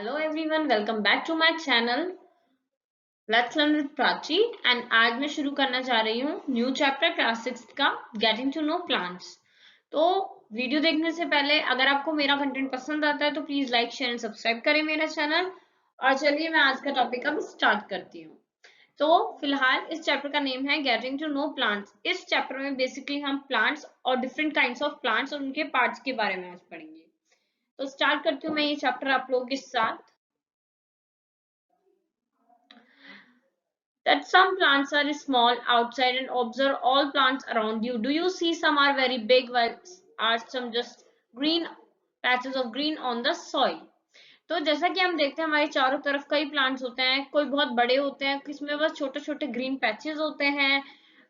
Hello everyone, welcome back to my channel let's learn with Prachi. And आज मैं शुरू करना चाह रही हूँ न्यू चैप्टर क्लास 6 का गेटिंग टू नो प्लांट्स। तो वीडियो देखने से पहले अगर आपको मेरा कंटेंट पसंद आता है तो please like share and subscribe करें मेरा चैनल। और चलिए मैं आज का टॉपिक अब स्टार्ट करती हूँ। तो फिलहाल इस चैप्टर का नेम है गेटिंग टू नो प्लांट्स। इस चैप्टर में बेसिकली हम प्लांट्स और डिफरेंट काइंड्स ऑफ प्लांट्स और उनके पार्ट्स के बारे में आज पढ़ेंगे। तो स्टार्ट करती हूँ मैं ये चैप्टर आप लोगों के साथ। That some plants are small outside and observe all plants around you. Do you see some are very big while are some just green patches of green on the soil? तो जैसा कि हम देखते हैं हमारे चारों तरफ कई प्लांट्स होते हैं, कोई बहुत बड़े होते हैं, किसमें बस छोटे छोटे ग्रीन पैचेस होते हैं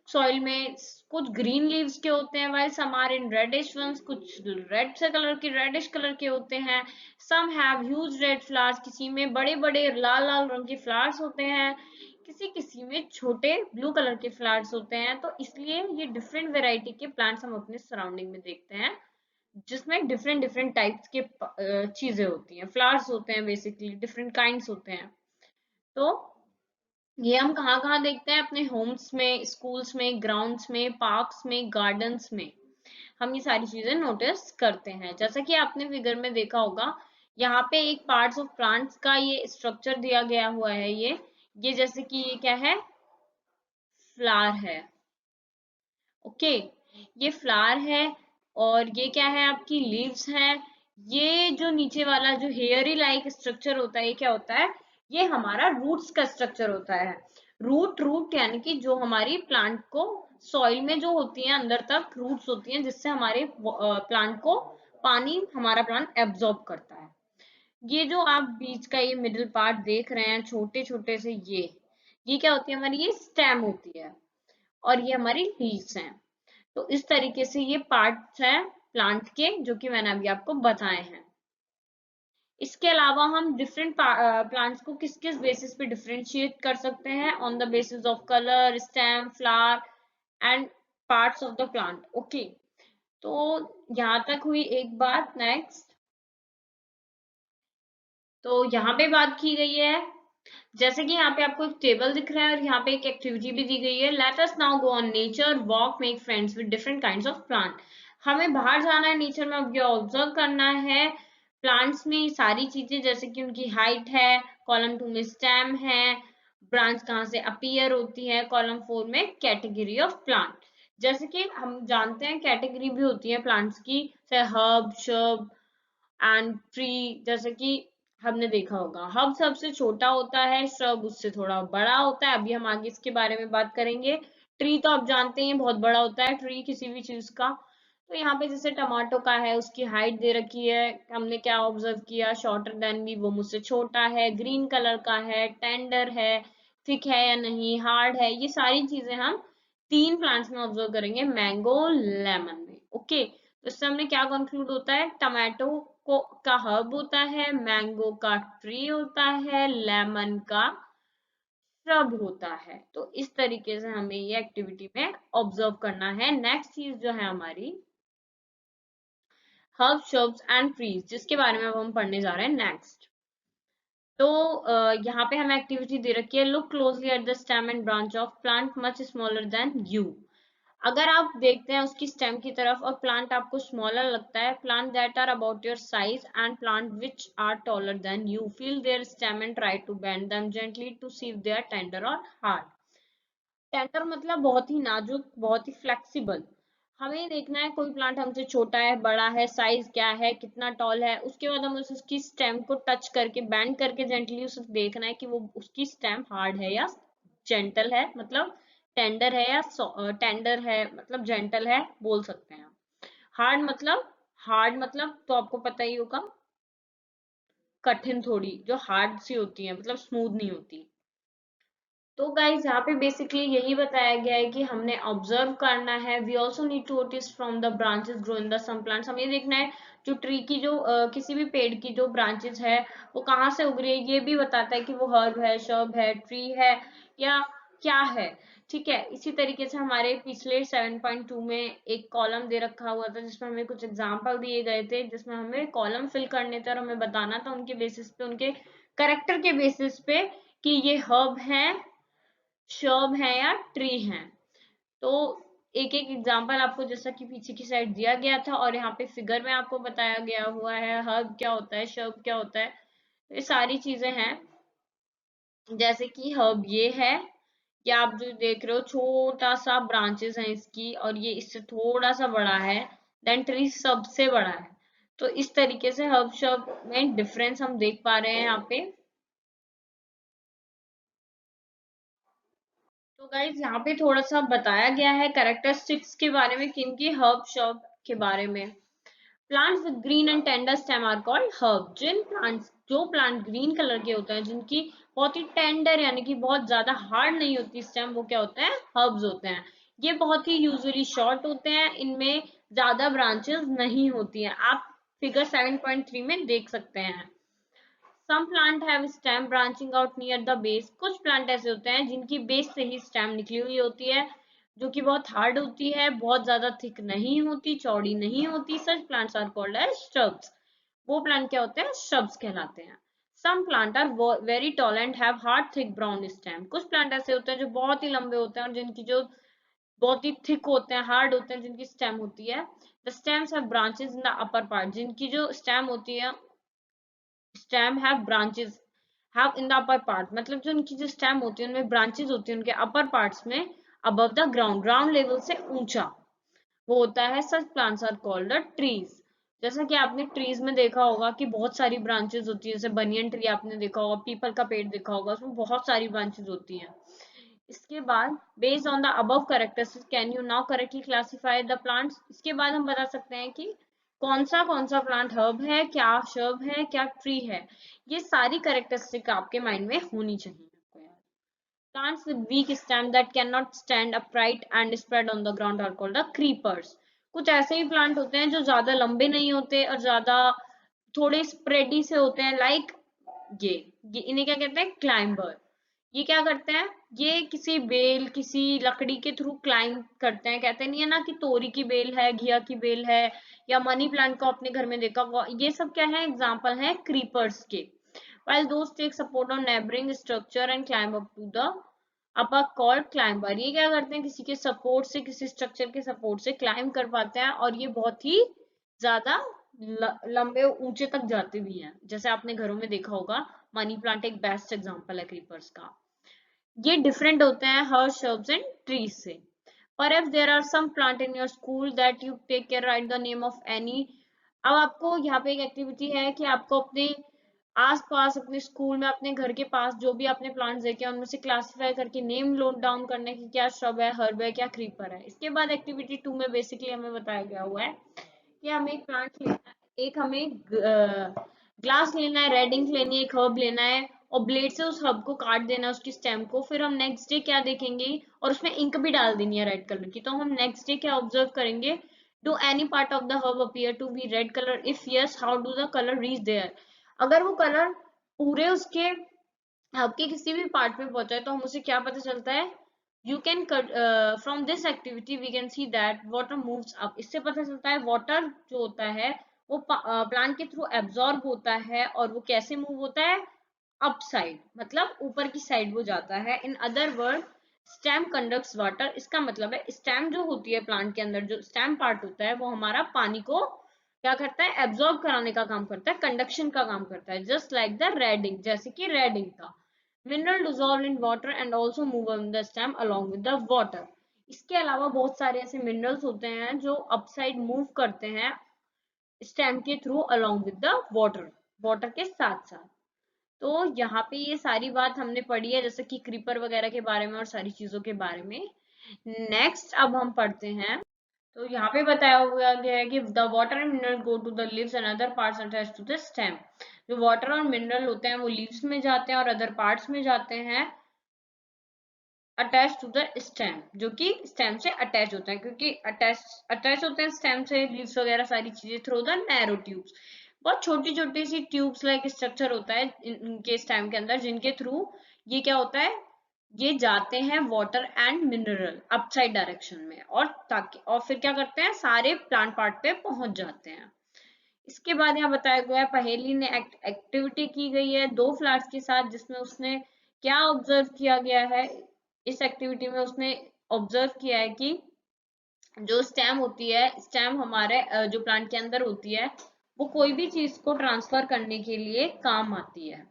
सॉइल में, कुछ ग्रीन लीव्स के होते हैं while some are in reddish ones, कुछ रेड से कलर के रेडिश कलर के होते हैं। Some have huge red flowers, किसी में बड़े बड़े लाल लाल रंग के फ्लावर्स होते हैं, किसी किसी में छोटे ब्लू कलर के फ्लावर्स होते हैं। तो इसलिए ये डिफरेंट वेराइटी के प्लांट्स हम अपने सराउंडिंग में देखते हैं जिसमें डिफरेंट डिफरेंट टाइप्स के चीजें होती हैं, फ्लावर्स होते हैं, बेसिकली डिफरेंट काइंड्स होते हैं। तो ये हम कहाँ कहाँ देखते हैं? अपने होम्स में, स्कूल्स में, ग्राउंड्स में, पार्क्स में, गार्डन्स में हम ये सारी चीजें नोटिस करते हैं। जैसा कि आपने फिगर में देखा होगा, यहाँ पे एक पार्ट्स ऑफ प्लांट्स का ये स्ट्रक्चर दिया गया हुआ है। ये जैसे कि ये क्या है? फ्लावर है। ओके, ये फ्लावर है और ये क्या है? आपकी लीव्स हैं। ये जो नीचे वाला जो हेयरी लाइक स्ट्रक्चर होता है, ये क्या होता है? ये हमारा रूट्स का स्ट्रक्चर होता है। रूट यानी कि जो हमारी प्लांट को सॉइल में जो होती है अंदर तक रूट्स होती हैं, जिससे हमारे प्लांट को पानी हमारा प्लांट एब्जॉर्ब करता है। ये जो आप बीच का ये मिडिल पार्ट देख रहे हैं छोटे छोटे से, ये क्या होती है? हमारी ये स्टेम होती है और ये हमारी लीव्स हैं। तो इस तरीके से ये पार्ट्स हैं प्लांट के जो कि मैंने अभी आपको बताए हैं। इसके अलावा हम डिफरेंट प्लांट्स को किस किस बेसिस पे डिफरेंशिएट कर सकते हैं? On the basis of colour, stem, flower and parts of the plant. Okay, तो यहाँ तक हुई एक बात। नेक्स्ट, तो यहाँ पे बात की गई है, जैसे कि यहाँ पे आपको एक टेबल दिख रहा है और यहाँ पे एक एक्टिविटी भी दी गई है। Let us now go on nature walk make friends with different kinds of plant. हमें बाहर जाना है, नेचर में ऑब्जर्व करना है प्लांट्स में सारी चीजें, जैसे कि उनकी हाइट है, कॉलम 2 में स्टेम है, ब्रांच कहाँ से अपीयर होती है, कॉलम 4 में कैटेगरी ऑफ प्लांट। जैसे कि हम जानते हैं कैटेगरी भी होती है प्लांट्स की, जैसे हर्ब, श्रब एंड ट्री। जैसे कि हमने देखा होगा हब सबसे छोटा होता है, श्रब उससे थोड़ा बड़ा होता है। अभी हम आगे इसके बारे में बात करेंगे। ट्री तो आप जानते हैं बहुत बड़ा होता है ट्री किसी भी चीज का। तो यहाँ पे जैसे टमाटो का है, उसकी हाइट दे रखी है, हमने क्या ऑब्जर्व किया? शॉर्टर देन मी, वो मुझसे छोटा है, ग्रीन कलर का है, टेंडर है, थिक है या नहीं, हार्ड है, ये सारी चीजें हम 3 प्लांट्स में ऑब्जर्व करेंगे, मैंगो, लेमन में। ओके, तो इससे हमने क्या कंक्लूड होता है? टमाटो को का हर्ब होता है, मैंगो का ट्री होता है, लेमन का श्रब होता है। तो इस तरीके से हमें ये एक्टिविटी में ऑब्जर्व करना है। नेक्स्ट चीज जो है हमारी हर्ब, श्रब्स एंड ट्रीज, जिसके बारे में अब हम पढ़ने जा रहे हैं नेक्स्ट। तो यहाँ पे हमें एक्टिविटी दे रखी है, look closely at the stem and branch of plant much smaller than you. अगर आप देखते हैं उसकी स्टेम की तरफ और प्लांट आपको स्मॉलर लगता है, plant that are about your size and plant which are taller than you, feel their stem and try to bend them gently to see if they are tender और hard. Tender मतलब बहुत ही नाजुक, बहुत ही flexible. हमें देखना है कोई plant हमसे छोटा है, बड़ा है, साइज क्या है, कितना टॉल है, उसके बाद हम उसकी स्टेम को टच करके बेंड करके जेंटली उसे देखना है कि वो उसकी स्टेम हार्ड है या जेंटल है, मतलब टेंडर है या टेंडर है मतलब जेंटल है, बोल सकते हैं। हार्ड मतलब तो आपको पता ही होगा, कठिन थोड़ी, जो हार्ड सी होती है मतलब स्मूथ नहीं होती। तो गाइज यहाँ पे बेसिकली यही बताया गया है कि हमने ऑब्जर्व करना है। We also need to notice from the branches grow in the some plants. हमें ये देखना है जो ट्री की जो किसी भी पेड़ की जो ब्रांचेस है वो कहाँ से उग रही है, ये भी बताता है कि वो हर्ब है, शर्ब है, ट्री है या क्या है, ठीक है। इसी तरीके से हमारे पिछले 7.2 में एक कॉलम दे रखा हुआ था जिसमें हमें कुछ एग्जाम्पल दिए गए थे, जिसमें हमें कॉलम फिल करने थे और हमें बताना था उनके बेसिस पे, उनके करेक्टर के बेसिस पे कि ये हर्ब है, शर्ब है या ट्री है। तो एक एक एग्जाम्पल आपको जैसा कि पीछे की साइड दिया गया था और यहाँ पे फिगर में आपको बताया गया हुआ है हर्ब क्या होता है, शर्ब क्या होता है, ये सारी चीजें हैं। जैसे कि हर्ब ये है, ये आप जो देख रहे हो छोटा सा ब्रांचेस है इसकी, और ये इससे थोड़ा सा बड़ा है, देन ट्री सबसे बड़ा है। तो इस तरीके से हर्ब शर्ब में डिफरेंस हम देख पा रहे हैं यहाँ पे। तो गाइज यहाँ पे थोड़ा सा बताया गया है कैरेक्टरिस्टिक्स के बारे में, किनकी, हर्ब शर्ब के बारे में। Plants with green and tender stem are called herb. जो प्लांट ग्रीन कलर के होते हैं, जिनकी बहुत ही टेंडर यानी कि बहुत ज्यादा हार्ड नहीं होती स्टेम, वो क्या होते हैं, हर्ब्स होते हैं। ये बहुत ही यूजुअली शॉर्ट होते हैं, इनमें ज्यादा ब्रांचेस नहीं होती हैं, आप फिगर 7.3 में देख सकते हैं। Some plant have stem branching out near the base. कुछ प्लांट ऐसे होते हैं जिनकी बेस से ही स्टेम निकली हुई होती है, जो कि बहुत हार्ड होती है, बहुत ज्यादा थिक नहीं होती, चौड़ी नहीं होती। Such plants are called as shrubs। वो प्लांट क्या होते हैं, shrubs कहलाते हैं। Some plant are very tall and have hard thick brown stem. कुछ प्लांट ऐसे होते हैं जो बहुत ही लंबे होते हैं और जिनकी जो बहुत ही थिक होते हैं, हार्ड होते हैं, जिनकी स्टेम होती है। The stems have branches in the upper part. जिनकी जो स्टेम होती है, stem have branches have in the upper part, मतलब जो उनकी जो स्टेम होती है उनमें ब्रांचेस होती है उनके अपर पार्ट्स में, above the ground, ground level से ऊंचा वो होता है। Such plants are called trees. जैसा कि आपने ट्रीज में देखा होगा कि बहुत सारी ब्रांचेस होती है, जैसे बनियन ट्री आपने देखा होगा, पीपल का पेड़ देखा होगा, उसमें बहुत सारी ब्रांचेस होती हैं। इसके बाद based on the above characteristics can you now correctly classify the plants. इसके बाद हम बता सकते हैं कि कौन सा प्लांट हर्ब है, क्या शर्ब है, क्या ट्री है। ये सारी कैरेक्टरिस्टिक आपके माइंड में होनी चाहिए। Plants with weak stem that cannot stand upright and spread on the ground are called the creepers। कुछ ऐसे ही प्लांट होते हैं जो ज्यादा लंबे नहीं होते और ज्यादा थोड़े स्प्रेडी से होते हैं, लाइक ये इन्हें क्या कहते हैं, क्लाइंबर। ये क्या करते हैं, ये किसी बेल, किसी लकड़ी के थ्रू क्लाइंब करते हैं। कहते नहीं है ना कि तोरी की बेल है, घिया की बेल है, या मनी प्लांट को अपने घर में देखा होगा, ये सब क्या है, एग्जाम्पल है क्रीपर्स के। while those take support on neighboring structure and climb up to the upper called climber। ये क्या करते हैं, किसी के सपोर्ट से, किसी स्ट्रक्चर के सपोर्ट से क्लाइंब कर पाते हैं और ये बहुत ही ज्यादा लंबे ऊंचे तक जाते भी हैं। जैसे आपने घरों में देखा होगा, मनी प्लांट एक बेस्ट एग्जांपल है क्रीपर्स का। ये डिफरेंट होते हैं हर्ब शर्ब्स एंड ट्रीज से। Perhaps there are some plant in your school that you take care write the name of any। अब आपको यहाँ पे एक एक्टिविटी है कि आपको अपने आस पास, अपने स्कूल में, अपने घर के पास जो भी आपने प्लांट्स देखे हैं उनमें से क्लासिफाई करके नेम नोट डाउन करने की, क्या श्रब है, हर्ब है, क्या क्रीपर है। इसके बाद एक्टिविटी 2 में बेसिकली हमें बताया गया हुआ है कि हमें एक प्लांट लेना है, एक हमें ग्लास लेना है, रेड इंक लेनी है, एक हर्ब लेना है और ब्लेड से उस हर्ब को काट देना है, उसकी स्टेम को। फिर हम नेक्स्ट डे क्या देखेंगे, और उसमें इंक भी डाल देनी है रेड कलर की। तो हम नेक्स्ट डे क्या ऑब्जर्व करेंगे, do any part of the herb appear to be red colour, if yes how do the colour reach there. अगर वो कलर पूरे उसके आपके किसी भी पार्ट में पहुंचा है तो हम उसे क्या पता चलता है, you can cut from this activity we can see that water moves up. इससे पता चलता है वाटर जो होता है वो प्लांट के थ्रू एब्जॉर्ब होता है, और वो कैसे मूव होता है, अप साइड, मतलब ऊपर की साइड वो जाता है। In other word stem conducts water. इसका मतलब है स्टेम जो होती है प्लांट के अंदर, जो स्टेम पार्ट होता है वो हमारा पानी को क्या करता है, एब्जॉर्ब कराने का काम करता है, कंडक्शन का काम करता है, just like the red ink, जैसे कि रेड इंक का। Mineral dissolve in water and also move on the stem along with the water. इसके अलावा बहुत सारे ऐसे मिनरल्स होते हैं जो अपसाइड मूव करते हैं स्टेम के through along with the water, water के साथ साथ। तो यहाँ पे ये सारी बात हमने पढ़ी है, जैसे कि क्रीपर वगैरह के बारे में और सारी चीजों के बारे में। नेक्स्ट अब हम पढ़ते हैं। तो यहाँ पे बताया हुआ गया है कि the water and mineral go to the leaves and other parts attached to the stem. जो वाटर और मिनरल होते हैं वो लीव्स में जाते हैं और अदर पार्ट्स में जाते हैं अटैच टू द स्टेम, जो कि स्टेम से अटैच होता है, क्योंकि अटैच होते हैं स्टेम से लीव्स वगैरह सारी चीजें थ्रू द नैरो ट्यूब्स। बहुत छोटी छोटी सी ट्यूब्स लाइक स्ट्रक्चर होता है इनके स्टेम के अंदर, जिनके थ्रू ये क्या होता है, ये जाते हैं water and mineral upside direction में, और फिर क्या करते हैं, सारे प्लांट पार्ट पे पहुंच जाते हैं। इसके बाद यहाँ बताया गया है, पहेली ने एक्टिविटी की गई है 2 फ्लैट्स के साथ, जिसमें उसने क्या ऑब्जर्व किया गया है। इस एक्टिविटी में उसने ऑब्जर्व किया है कि जो स्टेम होती है, स्टेम हमारे जो प्लांट के अंदर होती है, वो कोई भी चीज को ट्रांसफर करने के लिए काम आती है।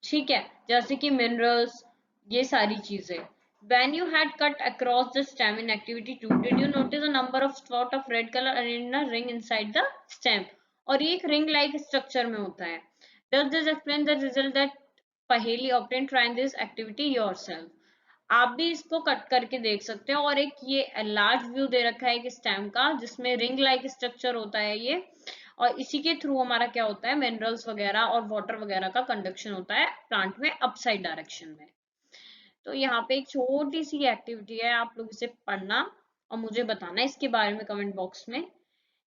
ठीक है, जैसे कि मिनरल्स, ये सारी चीजें। When you had cut across the stem in activity 2, did you notice a number of spot of red color arranged in a ring inside the stem? और ये एक रिंग लाइक स्ट्रक्चर में होता है। Does this explain the result that पहेली obtained? Try this activity yourself. आप भी इसको कट करके देख सकते हो, और एक ये लार्ज व्यू दे रखा है एक स्टेम का, जिसमें रिंग लाइक स्ट्रक्चर होता है ये, और इसी के थ्रू हमारा क्या होता है, मिनरल्स वगैरह और वाटर वगैरह का कंडक्शन होता है प्लांट में अपसाइड डायरेक्शन में। तो यहाँ पे एक छोटी सी एक्टिविटी है, आप लोग इसे पढ़ना और मुझे बताना इसके बारे में कमेंट बॉक्स में।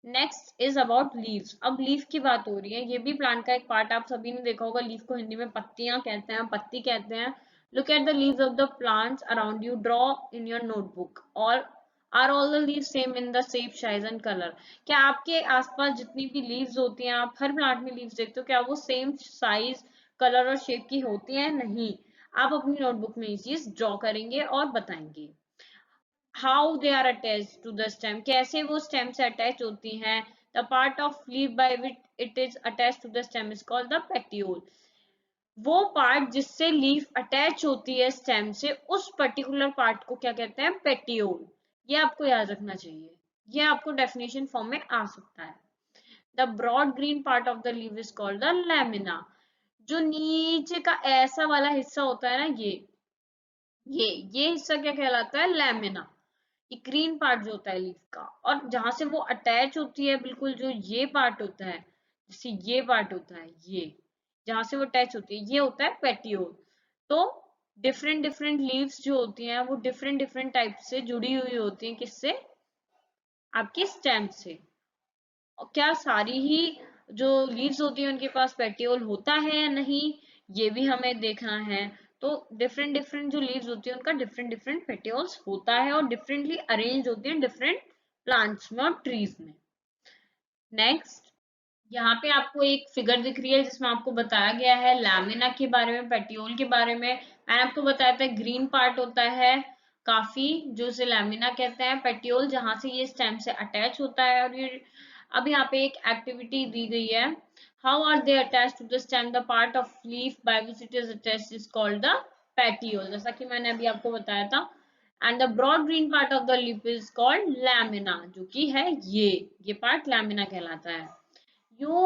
Next is about leaves. अब लीफ की बात हो रही है, ये भी प्लांट का एक पार्ट, आप सभी ने देखा होगा, लीफ को हिंदी में पत्तियां कहते हैं, पत्ती कहते हैं। Look at the leaves of the plants around you, draw in your notebook. और are all the leaves same in the shape, size and colour? क्या आपके आसपास जितनी भी लीव्स होती हैं, आप हर प्लांट में लीव्स देखते हो, क्या वो सेम साइज, कलर और शेप की होती हैं? नहीं। आप अपनी नोटबुक में ये चीज ड्रॉ करेंगे और बताएंगे। How they are attach to the stem, कैसे वो स्टेम से अटैच होती हैं। The part of leaf by which it is attach to the stem is called the petiole. वो पार्ट जिससे लीफ अटैच होती है स्टेम से, उस पर्टिकुलर पार्ट को क्या कहते हैं, पेटियोल। ये आपको याद रखना चाहिए, ये आपको डेफिनेशन फॉर्म में आ सकता है। The broad green part of the leaf is called the lamina. जो नीचे का ऐसा वाला हिस्सा होता है ना, ये हिस्सा क्या कहलाता है, लैमिना। ये ग्रीन पार्ट जो होता है लीफ का, और जहां से वो अटैच होती है, बिल्कुल जो ये पार्ट होता है, जैसे ये पार्ट होता है, ये जहां से वो अटैच होती है, ये होता है पेटियोल। तो डिफरेंट डिफरेंट लीव्स जो होती हैं, वो डिफरेंट डिफरेंट टाइप से जुड़ी हुई होती हैं, किससे, आपकी स्टेम से। और क्या सारी ही जो लीव्स होती है उनके पास पेटियोल होता है या नहीं, ये भी हमें देखना है। तो डिफरेंट डिफरेंट जो लीव्स होती है, उनका डिफरेंट डिफरेंट पेटियोल्स होता है, और डिफरेंटली अरेंज होती है डिफरेंट प्लांट्स में और ट्रीज में। नेक्स्ट, यहाँ पे आपको एक फिगर दिख रही है, जिसमें आपको बताया गया है लैमिना के बारे में, पेटियोल के बारे में। मैंने आपको बताया था ग्रीन पार्ट होता है काफी, जो इसे लैमिना कहते हैं, पेटियोल जहां से ये स्टेम से अटैच होता है। और ये अब यहाँ पे एक एक्टिविटी दी गई है, how are they attach to the stem, the part of leaf by which it is attached is called the petiole, जैसा कि मैंने अभी आपको बताया था। And the broad green part of the leaf is called lamina, जो कि है ये पार्ट लैमिना कहलाता है। You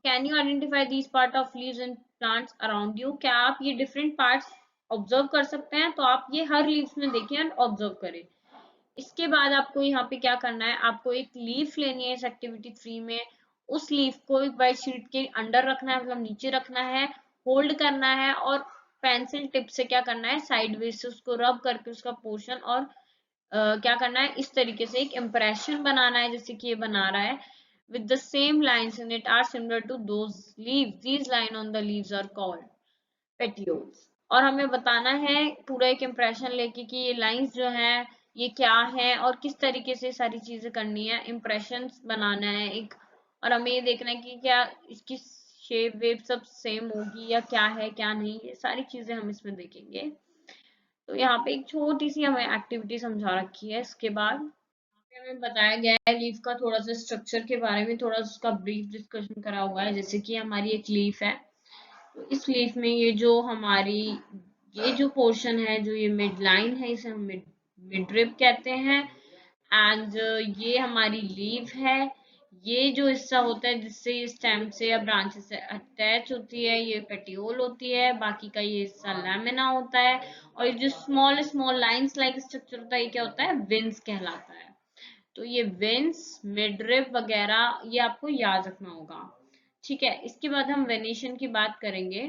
can you identify these part of leaves and plants around you? क्या आप ये different parts ऑब्जर्व कर सकते हैं? तो आप ये हर लीव्स में देखें और ऑब्जर्व करें। इसके बाद आपको यहाँ पे क्या करना है, आपको एक लीफ लेनी है इस एक्टिविटी 3 में। उस लीफ को एक वाइट शीट के अंडर रखना है, मतलब नीचे रखना है, होल्ड करना है, और पेंसिल टिप से क्या करना है, साइडवेज से उसको रब करके उसका पोर्शन, और क्या करना है, इस तरीके से एक इम्प्रेशन बनाना है, जैसे कि ये बना रहा है, with the same lines in it are similar to those leaves. These lines on the leaves are called petioles. और हमें बताना है पूरा एक इम्प्रेशन लेके कि ये लाइंस जो हैं ये क्या है, और किस तरीके से सारी चीजें करनी है, इम्प्रेशन बनाना है एक। और हमें ये देखना है कि क्या इसकी शेप वेप सब सेम होगी या क्या है क्या नहीं, ये सारी चीजें हम इसमें देखेंगे। तो यहाँ पे एक छोटी सी हमें एक्टिविटी समझा रखी है। इसके बाद हमें बताया गया है लीफ का थोड़ा सा स्ट्रक्चर के बारे में, थोड़ा सा उसका ब्रीफ डिस्कशन करा हुआ है। जैसे कि हमारी एक लीफ है, तो इस लीफ में ये जो हमारी ये जो पोर्शन है, जो ये मिड लाइन है, इसे हम मिड रिब कहते हैं। एंड ये हमारी लीफ है। ये जो हिस्सा होता है जिससे ये स्टेम से या ब्रांचेस से अटैच होती है, ये पेटियोल होती है। बाकी का ये हिस्सा लैमिना होता है। और ये जो small small lines like structure होता है, ये क्या होता है, विंस कहलाता है। तो ये वेंस, मिडरिब वगैरह ये आपको याद रखना होगा। ठीक है, इसके बाद हम वेनेशन की बात करेंगे।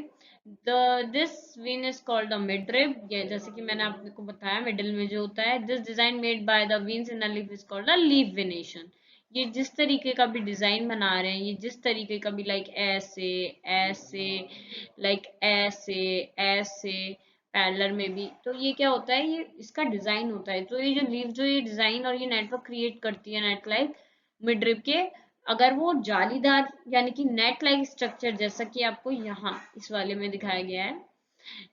This when is called the midrib, ये जैसे कि मैंने आपको बताया मिडिल में जो होता है। This design made by the veins in the leaf is called the leaf venation. ये जिस तरीके का भी डिजाइन बना रहे हैं, ये जिस तरीके का भी, लाइक ऐसे ऐसे, लाइक ऐसे ऐसे, पैरेलल में भी। तो ये क्या होता है, ये इसका डिजाइन होता है। तो ये जो लीफ जो ये डिजाइन और ये नेटवर्क क्रिएट करती है नेट लाइक मिड रिब के, अगर वो जालीदार यानी कि नेट लाइक स्ट्रक्चर, जैसा कि आपको यहाँ इस वाले में दिखाया गया है,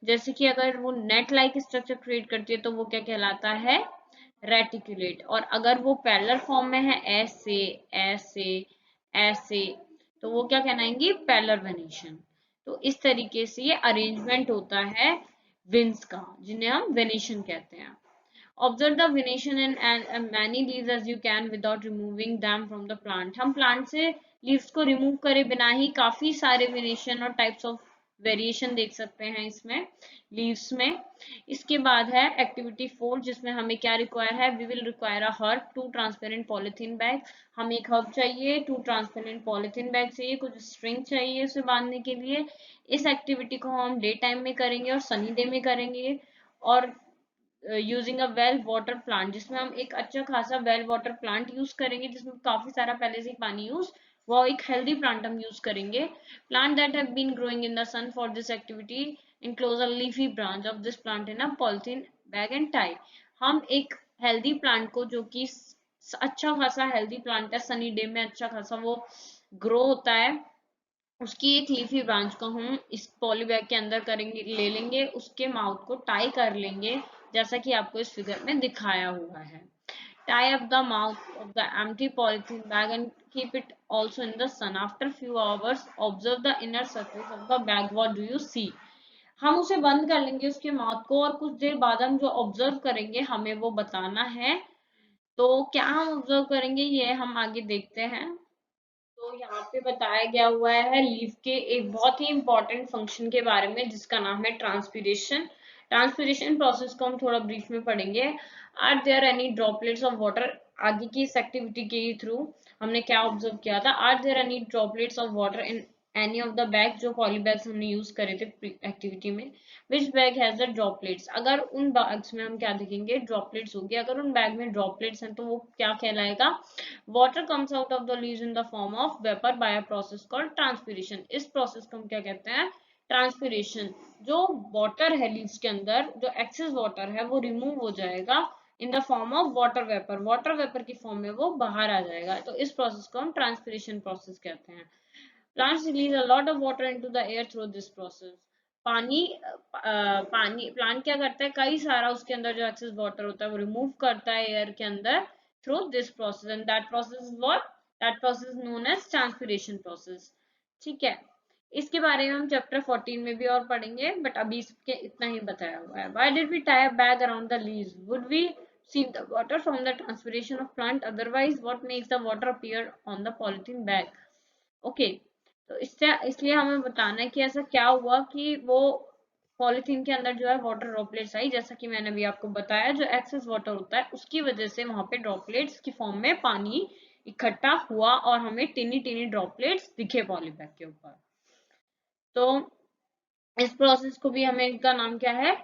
जैसे कि अगर वो नेट लाइक स्ट्रक्चर क्रिएट करती है तो वो क्या कहलाता है, रेटिकुलेट। और अगर वो पैरेलल फॉर्म में है ऐसे ऐसे ऐसे, तो वो क्या कहलाएंगी, पैरेलल वेनेशन। तो इस तरीके से ये अरेंजमेंट होता है विंस का, जिन्हें हम वेनेशन कहते हैं। Observe the venation in many leaves as you can without removing them from the plant. हम प्लांट से लीव्स को रिमूव करे बिना ही काफी सारे वेरिएशन और टाइप्स ऑफ वेरिएशन देख सकते हैं इसमें लीव्स में। इसके बाद है एक्टिविटी 4, जिसमें हमें क्या रिक्वायर है, we will require a herb, 2 transparent polythene bag. हमें एक हर्ब चाहिए, 2 ट्रांसपेरेंट पॉलिथीन बैग चाहिए, कुछ स्ट्रिंग चाहिए उसे बांधने के लिए। इस एक्टिविटी को हम डे टाइम में करेंगे और सनी डे में करेंगे। और using a well water plant, जिसमें हम एक अच्छा खासा वेल वाटर प्लांट यूज करेंगे जिसमें काफी सारा पहले से पानी यूज, वो एक हेल्दी प्लांट हम यूज करेंगे। Plant that have been growing in the sun for this activity enclose a leafy branch of this plant in a polythene bag and tie। हम एक हेल्दी प्लांट को, जो कि अच्छा खासा हेल्दी प्लांट है, सनी डे में अच्छा खासा वो ग्रो होता है, उसकी एक लीफी ब्रांच को हम इस पॉली बैग के अंदर करेंगे, ले लेंगे, उसके माउथ को टाई कर लेंगे, जैसा कि आपको इस फिगर में दिखाया हुआ है। Tie up the mouth of the empty polythene bag and keep it also in the sun. After few hours, observe the inner surface of the bag. What do you see? हम उसे बंद कर लेंगे उसके माउथ को, और कुछ देर बाद हम जो ऑब्जर्व करेंगे हमें वो बताना है। तो क्या हम ऑब्जर्व करेंगे ये हम आगे देखते हैं। तो यहाँ पे बताया गया हुआ है लीफ के एक बहुत ही इंपॉर्टेंट फंक्शन के बारे में, जिसका नाम है ट्रांसपीरेशन। ट्रांसपीरेशन प्रोसेस को हम थोड़ा ब्रीफ में पढ़ेंगे। Are there any droplets of water, आगे की इस एक्टिविटी के थ्रू हमने क्या ऑब्जर्व किया था, are there any droplets of water in any of the bag, जो पॉली बैग्स हमने यूज करे थे एक्टिविटी में, which bag has the droplets, अगर उन बैग्स में हम क्या देखेंगे, ड्रॉपलेट्स होगी, अगर उन बैग में ड्रॉपलेट्स हैं तो वो क्या कहलाएगा, water comes out of the leaves in the form of vapor by a process called transpiration। इस प्रोसेस को हम क्या कहते हैं, ट्रांसपीरेशन। जो वाटर है लीव्स के अंदर, जो एक्सेस वाटर है वो रिमूव हो जाएगा in the form of water vapour, water vapour की फॉर्म में वो बाहर आ जाएगा। तो इस प्रोसेस को हम ट्रांसपीरेशन प्रोसेस कहते हैं। Plants release a lot of water into the air through this process। पानी पानी प्लांट क्या करता है, कई सारा उसके अंदर जो एक्सेस वाटर होता है वो रिमूव करता है एयर के अंदर through this process, and that process is what, that process known as transpiration process. ठीक है, इसके बारे में हम चैप्टर 14 में भी और पढ़ेंगे, बट अभी इसके इतना ही बताया हुआ है। Why did we tie a bag around the leaves? Would we sieve the water from the transpiration of plant? Otherwise, what makes the water appear on the polythene bag? Okay, तो इससे इसलिए हमें बताना है कि ऐसा क्या हुआ कि वो पॉलिथीन के अंदर जो है वाटर ड्रॉपलेट्स आई, जैसा कि मैंने अभी आपको बताया, जो एक्सेस वाटर होता है उसकी वजह से वहां पे ड्रॉपलेट्स की फॉर्म में पानी इकट्ठा हुआ और हमें टिनी टिनी ड्रॉपलेट्स दिखे पॉलीबैग के ऊपर। तो इस प्रोसेस को भी हमें, इसका नाम क्या है,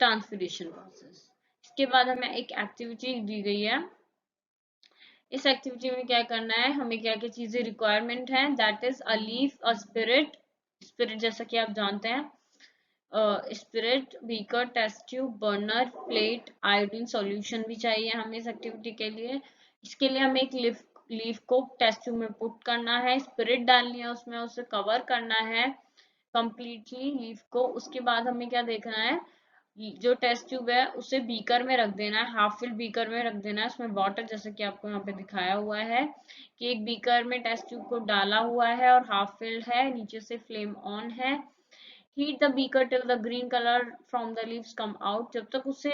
ट्रांसपीरेशन प्रोसेस। इसके बाद हमें एक एक्टिविटी दी गई है। इस एक्टिविटी में क्या करना है, हमें क्या क्या चीजें रिक्वायरमेंट है, that is a leaf, a spirit, spirit जैसा कि आप जानते हैं, spirit, beaker, test tube, burner, plate, iodine solution भी चाहिए हमें इस एक्टिविटी के लिए। इसके लिए हमें एक लीफ को टेस्ट ट्यूब में पुट करना है, स्पिरिट डालनी है उसमें, उसे कवर करना है कंप्लीटली लीफ को। उसके बाद हमें क्या देखना है, जो टेस्ट ट्यूब है उसे बीकर में रख देना है, हाफ फिल बीकर में रख देना है, उसमें वाटर, जैसे कि आपको यहाँ पे दिखाया हुआ है कि एक बीकर में टेस्ट ट्यूब को डाला हुआ है और हाफ फिल्ड है, नीचे से फ्लेम ऑन है। Heat the beaker till the green colour from the leaves come out, जब तक उसे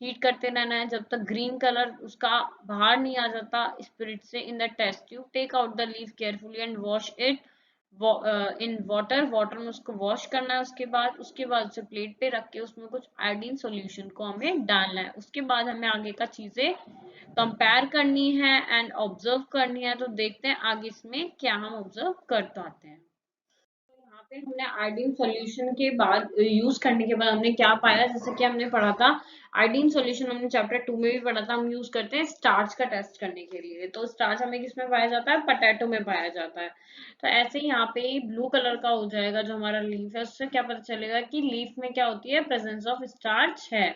हीट करते रहना है जब तक ग्रीन कलर उसका बाहर नहीं आ जाता स्पिरिट से in the test tube. Take out the leaf carefully and wash it in water में उसको वॉश करना है। उसके बाद उसे प्लेट पे रख के उसमें कुछ आयोडीन सॉल्यूशन को हमें डालना है। उसके बाद हमें आगे का चीजें कंपेयर करनी है एंड ऑब्जर्व करनी है। तो देखते हैं आगे इसमें क्या हम ऑब्जर्व कर पाते हैं। पे हमने आयोडीन सॉल्यूशन के बाद यूज करने के बाद हमने क्या पाया, जैसे कि हमने पढ़ा था आयोडीन सॉल्यूशन, हमने चैप्टर 2 में भी पढ़ा था, हम यूज करते हैं स्टार्च का टेस्ट करने के लिए। तो स्टार्च हमें किस में पाया जाता है, पोटैटो में पाया जाता है। तो ऐसे ही यहाँ पे ब्लू कलर का हो जाएगा जो हमारा लीफ है, उससे क्या पता चलेगा कि लीफ में क्या होती है, प्रेजेंस ऑफ स्टार्च है।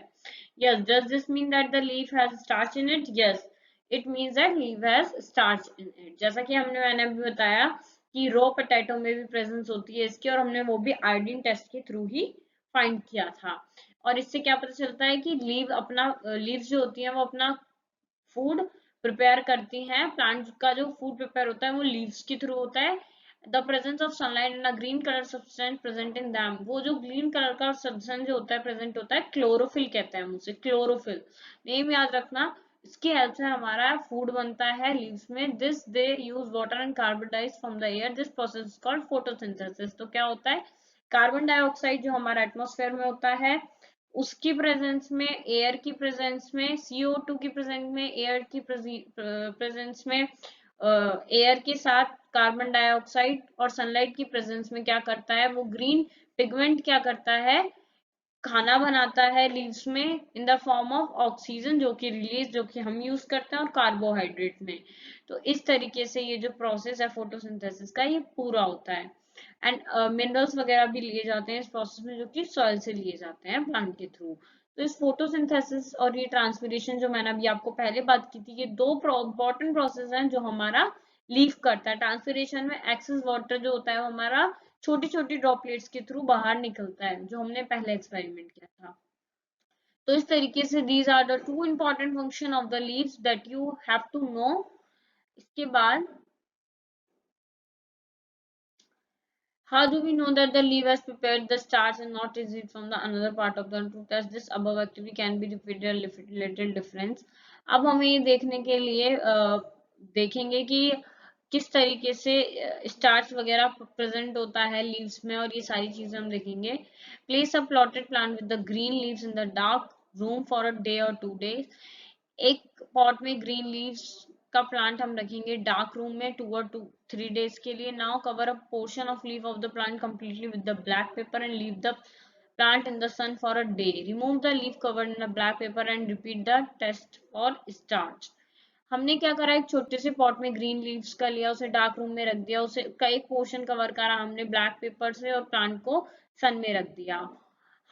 Yes, does this mean that the leaf has starch in it? Yes, it means that leaf has starch in it. जैसा कि मैंने अभी बताया कि रो पोटैटो में भी प्रेजेंस होती है इसकी, और हमने वो भी आयोडीन टेस्ट के थ्रू ही फाइंड किया था। और इससे क्या पता चलता है कि लीव्स जो होती हैं वो अपना फूड प्रिपेयर करती हैं। प्लांट का जो फूड प्रिपेयर होता है वो लीव्स के थ्रू होता है। The presence of sunlight and a green colour substance present in them, वो जो ग्रीन कलर का सब्सटेंस जो होता है प्रेजेंट होता है, क्लोरोफिल कहते हैं हम उसे, क्लोरोफिल नेम याद रखना। इसकी हेल्प से हमारा फूड बनता है लीव्स में। This they use water and carbon dioxide from the air, this process is called photosynthesis. तो क्या होता है, कार्बन डाइऑक्साइड जो हमारा एटमॉस्फेयर में होता है उसकी प्रेजेंस में, एयर की प्रेजेंस में, CO2 की प्रेजेंस में, एयर की प्रेजेंस में, एयर के साथ कार्बन डाइऑक्साइड और सनलाइट की प्रेजेंस में क्या करता है, वो ग्रीन पिगमेंट क्या करता है, खाना बनाता है लीव्स में in the form of oxygen, जो कि हम यूज करते हैं, और कार्बोहाइड्रेट में। तो इस तरीके से ये जो प्रोसेस है फोटोसिंथेसिस का, ये पूरा होता है। एंड मिनरल्स वगैरह भी लिए जाते हैं इस प्रोसेस में, जो कि सॉइल से लिए जाते हैं प्लांट के थ्रू। तो इस फोटोसिंथेसिस और ये ट्रांसपिरेशन जो मैंने अभी आपको पहले बात की थी, ये दो इंपॉर्टेंट प्रोसेस हैं जो हमारा लीफ करता है। ट्रांसपिरेशन में एक्सेस वाटर जो होता है वो हमारा छोटी छोटी ड्रॉपलेट्स के थ्रू बाहर निकलता है, जो हमने पहले एक्सपेरिमेंट किया था। तो इस तरीके से these are the two important function of the leaves that you have to know. इसके बाद, how do we know that the leaf has prepared the starch and not received from the another part of the to test this above activity can be repeated little difference? अब हमें ये देखने के लिए देखेंगे कि किस तरीके से स्टार्च वगैरह प्रेजेंट होता है लीव्स में, और ये सारी चीजें हम देखेंगे। Place a plotted plant with the green leaves in the dark room for a day और 2 days। एक पॉट में ग्रीन लीव्स का प्लांट हम रखेंगे डार्क रूम में 2 और 3 days के लिए। Now cover a portion of leaf of the plant completely with the black paper and leave the plant in the sun for a day. Remove the leaf covered in the black paper and repeat the test for starch. हमने क्या करा, एक छोटे से pot में green leaves का लिया, उसे डार्क रूम में रख दिया, उसे का एक पोर्शन कवर करा हमने ब्लैक पेपर से, और प्लांट को सन में रख दिया।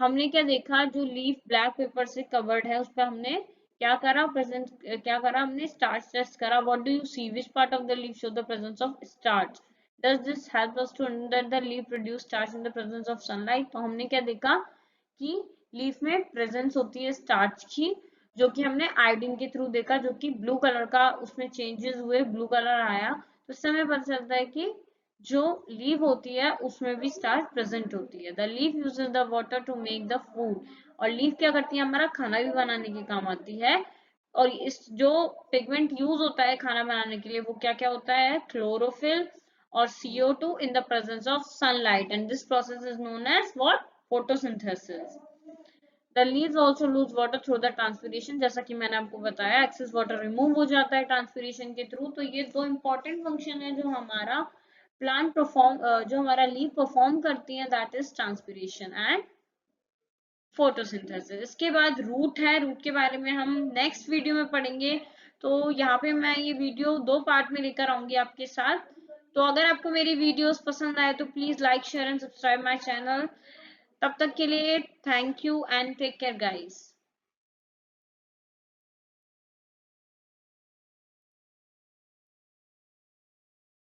हमने क्या देखा, जो लीफ ब्लैक पेपर से कवर्ड है उस पर हमने क्या करा, हमने स्टार्च टेस्ट करा। What do you see, which part of the leaf show the presence of starch? Does this help us to understand the leaf produce starch in the presence of sunlight? तो हमने क्या देखा कि leaf में presence होती है starch की, जो कि हमने आयोडीन के थ्रू देखा, जो कि ब्लू कलर का उसमें चेंजेस हुए, ब्लू कलर आया। तो इससे हमें पता चलता है कि जो लीफ होती है उसमें भी स्टार्च प्रेजेंट होती है। The leaf uses the water to make the food, और लीफ क्या करती है, हमारा खाना भी बनाने के काम आती है। और इस जो पिगमेंट यूज होता है खाना बनाने के लिए, वो क्या क्या होता है, क्लोरोफिल और CO2 in the presence of sunlight, and this process is known as what? Photosynthesis. The leaves also lose water through the transpiration, जैसा कि मैंने आपको बताया excess water remove हो जाता है transpiration के थ्रू। तो ये दो important function है जो हमारा जो हमारा लीफ परफॉर्म करती है, that is transpiration and photosynthesis। इसके बाद रूट है, रूट के बारे में हम नेक्स्ट वीडियो में पढ़ेंगे। तो यहाँ पे मैं ये वीडियो 2 पार्ट में लेकर आऊंगी आपके साथ। तो अगर आपको मेरी वीडियोस पसंद आए तो please like, share and subscribe my channel. तब तक के लिए thank you and take care guys.